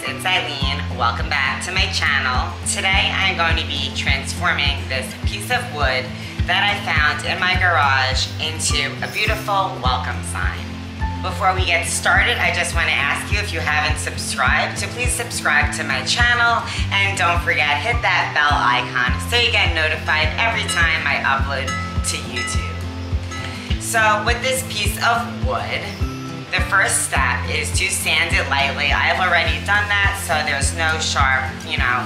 it's Ilene. Welcome back to my channel. Today I'm going to be transforming this piece of wood that I found in my garage into a beautiful welcome sign. Before we get started, I just want to ask you, if you haven't subscribed, to please subscribe to my channel, and don't forget, hit that bell icon so you get notified every time I upload to YouTube. So with this piece of wood, the first step is to sand it lightly. I've already done that, so there's no sharp,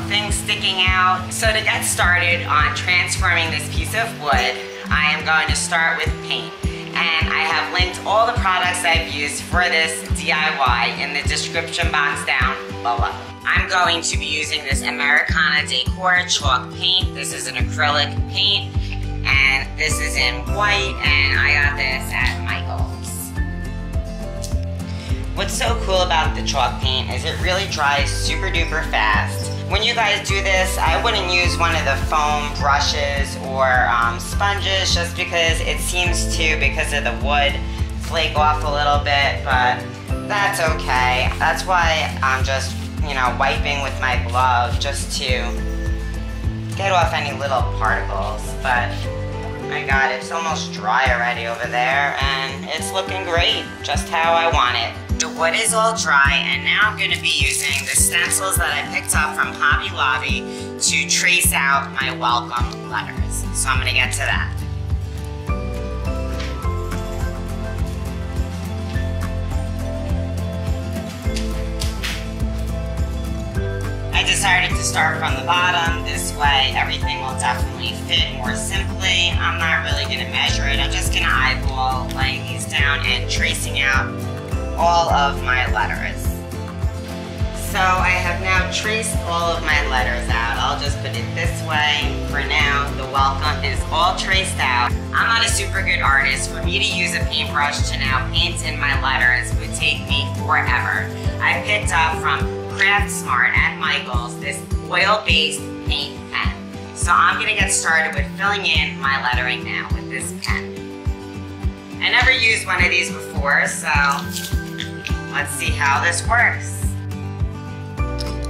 things sticking out. So to get started on transforming this piece of wood, I am going to start with paint. And I have linked all the products I've used for this DIY in the description box down below. I'm going to be using this Americana Decor Chalk paint. This is an acrylic paint, and this is in white, and I got this at Michael's. What's so cool about the chalk paint is it really dries super duper fast. When you guys do this, I wouldn't use one of the foam brushes or sponges, just because it seems to, because of the wood, flake off a little bit, but that's okay. That's why I'm just, wiping with my glove just to get off any little particles. But my God, it's almost dry already over there, and it's looking great, just how I want it. The wood is all dry, and now I'm going to be using the stencils that I picked up from Hobby Lobby to trace out my welcome letters. So I'm going to get to that. I decided to start from the bottom. This way everything will definitely fit more simply. I'm not really going to measure it. I'm just going to eyeball laying these down and tracing out all of my letters. So I have now traced all of my letters out. I'll just put it this way. For now, the welcome is all traced out. I'm not a super good artist. For me to use a paintbrush to now paint in my letters would take me forever. I picked up from Craft Smart at Michael's this oil-based paint pen. So I'm gonna get started with filling in my lettering now with this pen. I never used one of these before, so let's see how this works.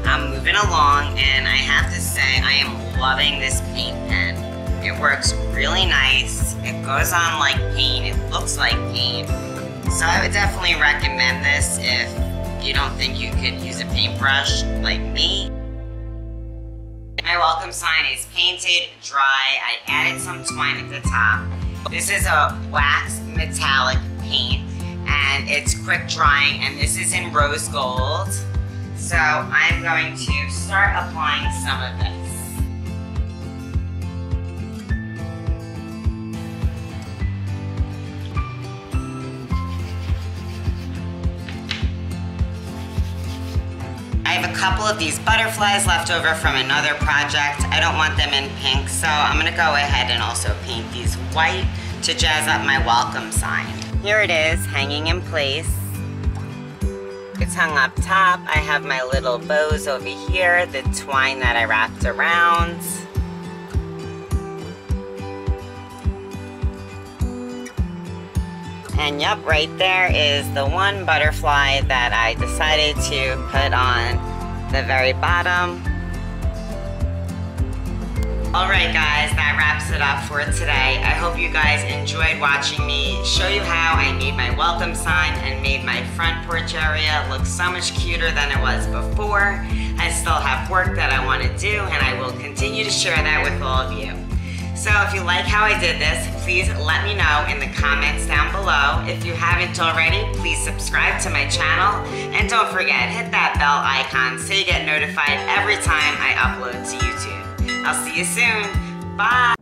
I'm moving along, and I have to say I am loving this paint pen. It works really nice. It goes on like paint. It looks like paint. So I would definitely recommend this if you don't think you could use a paintbrush like me. My welcome sign is painted dry. I added some twine at the top. This is a wax metallic paint, and it's quick drying, and this is in rose gold. So I'm going to start applying some of this. I have a couple of these butterflies left over from another project. I don't want them in pink, so I'm gonna go ahead and also paint these white to jazz up my welcome sign. Here it is, hanging in place. It's hung up top. I have my little bows over here, the twine that I wrapped around. And yep, right there is the one butterfly that I decided to put on the very bottom. Alright guys, that wraps it up for today. I hope you guys enjoyed watching me show you how I made my welcome sign and made my front porch area look so much cuter than it was before. I still have work that I want to do, and I will continue to share that with all of you. So if you like how I did this, please let me know in the comments down below. If you haven't already, please subscribe to my channel, and don't forget, hit that bell icon so you get notified every time I upload to YouTube. I'll see you soon. Bye.